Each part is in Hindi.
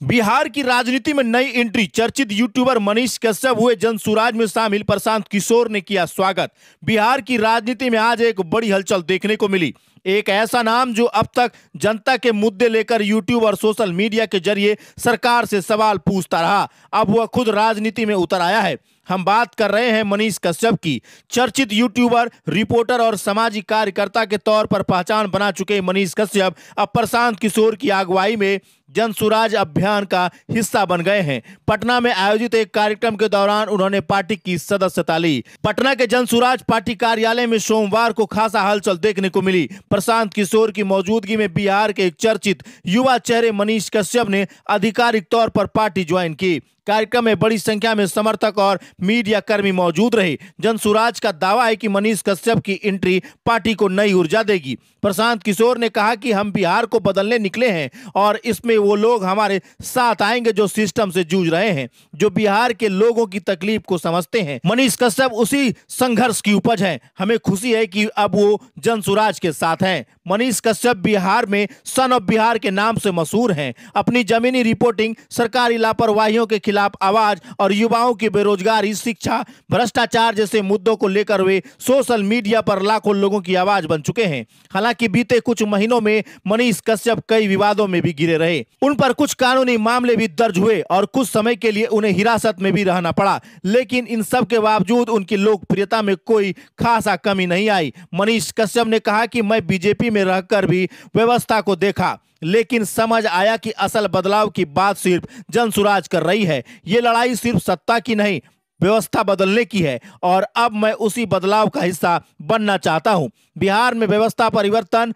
बिहार की राजनीति में नई एंट्री। चर्चित यूट्यूबर मनीष कश्यप हुए जनसुराज में शामिल। प्रशांत किशोर ने किया स्वागत। बिहार की राजनीति में आज एक बड़ी हलचल देखने को मिली। एक ऐसा नाम जो अब तक जनता के मुद्दे लेकर यूट्यूब और सोशल मीडिया के जरिए सरकार से सवाल पूछता रहा, अब वह खुद राजनीति में उतर आया है। हम बात कर रहे हैं मनीष कश्यप की। चर्चित यूट्यूबर, रिपोर्टर और सामाजिक कार्यकर्ता के तौर पर पहचान बना चुके मनीष कश्यप अब प्रशांत किशोर की अगुवाई में जनसुराज अभियान का हिस्सा बन गए हैं। पटना में आयोजित एक कार्यक्रम के दौरान उन्होंने पार्टी की सदस्यता ली। पटना के जनसुराज पार्टी कार्यालय में सोमवार को खासा हलचल देखने को मिली। प्रशांत किशोर की मौजूदगी में बिहार के एक चर्चित युवा चेहरे मनीष कश्यप ने आधिकारिक तौर पर पार्टी ज्वाइन की। कार्यक्रम में बड़ी संख्या में समर्थक और मीडिया कर्मी मौजूद रहे। जनसुराज का दावा है कि मनीष कश्यप की एंट्री पार्टी को नई ऊर्जा देगी। प्रशांत किशोर ने कहा कि हम बिहार को बदलने निकले हैं और इसमें वो लोग हमारे साथ आएंगे जो सिस्टम से जूझ रहे हैं, जो बिहार के लोगों की तकलीफ को समझते हैं। मनीष कश्यप उसी संघर्ष की उपज है। हमें खुशी है कि अब वो जनसुराज के साथ हैं। मनीष कश्यप बिहार में सन ऑफ बिहार के नाम से मशहूर हैं। अपनी जमीनी रिपोर्टिंग, सरकारी लापरवाहियों के खिलाफ आवाज और युवाओं की बेरोजगारी, शिक्षा, भ्रष्टाचार जैसे मुद्दों को लेकर वे सोशल मीडिया पर लाखों लोगों की आवाज बन चुके हैं। हालांकि बीते कुछ महीनों में मनीष कश्यप कई विवादों में भी घिरे रहे। उन पर कुछ कानूनी मामले भी दर्ज हुए और कुछ समय के लिए उन्हें हिरासत में भी रहना पड़ा, लेकिन इन सब के बावजूद उनकी लोकप्रियता में कोई खासा कमी नहीं आई। मनीष कश्यप ने कहा कि मैं बीजेपी में रहकर भी व्यवस्था को देखा, लेकिन समझ आया कि असल बदलाव की बात सिर्फ जनसुराज कर रही है। ये लड़ाई सिर्फ सत्ता की नहीं, व्यवस्था बदलने की है और अब मैं उसी बदलाव का हिस्सा बनना चाहता हूं। बिहार में व्यवस्था परिवर्तन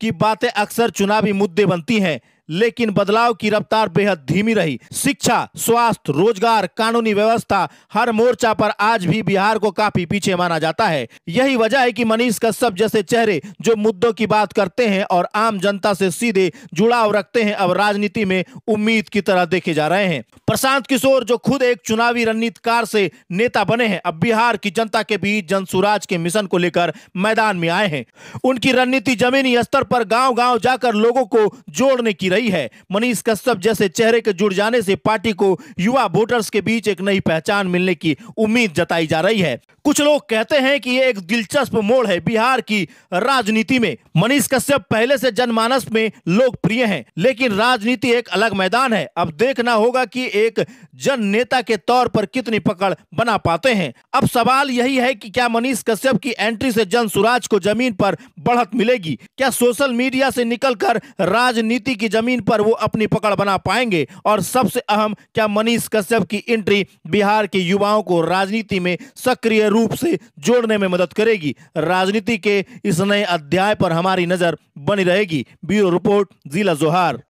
की बातें अक्सर चुनावी मुद्दे बनती हैं, लेकिन बदलाव की रफ्तार बेहद धीमी रही। शिक्षा, स्वास्थ्य, रोजगार, कानूनी व्यवस्था, हर मोर्चा पर आज भी बिहार को काफी पीछे माना जाता है। यही वजह है कि मनीष कश्यप जैसे चेहरे जो मुद्दों की बात करते हैं और आम जनता से सीधे जुड़ाव रखते हैं, अब राजनीति में उम्मीद की तरह देखे जा रहे हैं। प्रशांत किशोर जो खुद एक चुनावी रणनीतिकार से नेता बने हैं, अब बिहार की जनता के बीच जनसुराज के मिशन को लेकर मैदान में आए हैं। उनकी रणनीति जमीनी स्तर पर गांव-गांव जाकर लोगों को जोड़ने की है। मनीष कश्यप जैसे चेहरे के जुड़ जाने से पार्टी को युवा वोटर्स के बीच एक नई पहचान मिलने की उम्मीद जताई जा रही है। कुछ लोग कहते हैं कि ये एक दिलचस्प मोड़ है बिहार की राजनीति में। मनीष कश्यप पहले से जनमानस में लोकप्रिय हैं, लेकिन राजनीति एक अलग मैदान है। अब देखना होगा कि एक जन नेता के तौर पर कितनी पकड़ बना पाते हैं। अब सवाल यही है कि क्या मनीष कश्यप की एंट्री से जनसुराज को जमीन पर बढ़त मिलेगी? क्या सोशल मीडिया से निकलकर राजनीति की जमीन पर वो अपनी पकड़ बना पाएंगे? और सबसे अहम, क्या मनीष कश्यप की एंट्री बिहार के युवाओं को राजनीति में सक्रिय रूप से जोड़ने में मदद करेगी? राजनीति के इस नए अध्याय पर हमारी नजर बनी रहेगी। ब्यूरो रिपोर्ट, जिला जोहार।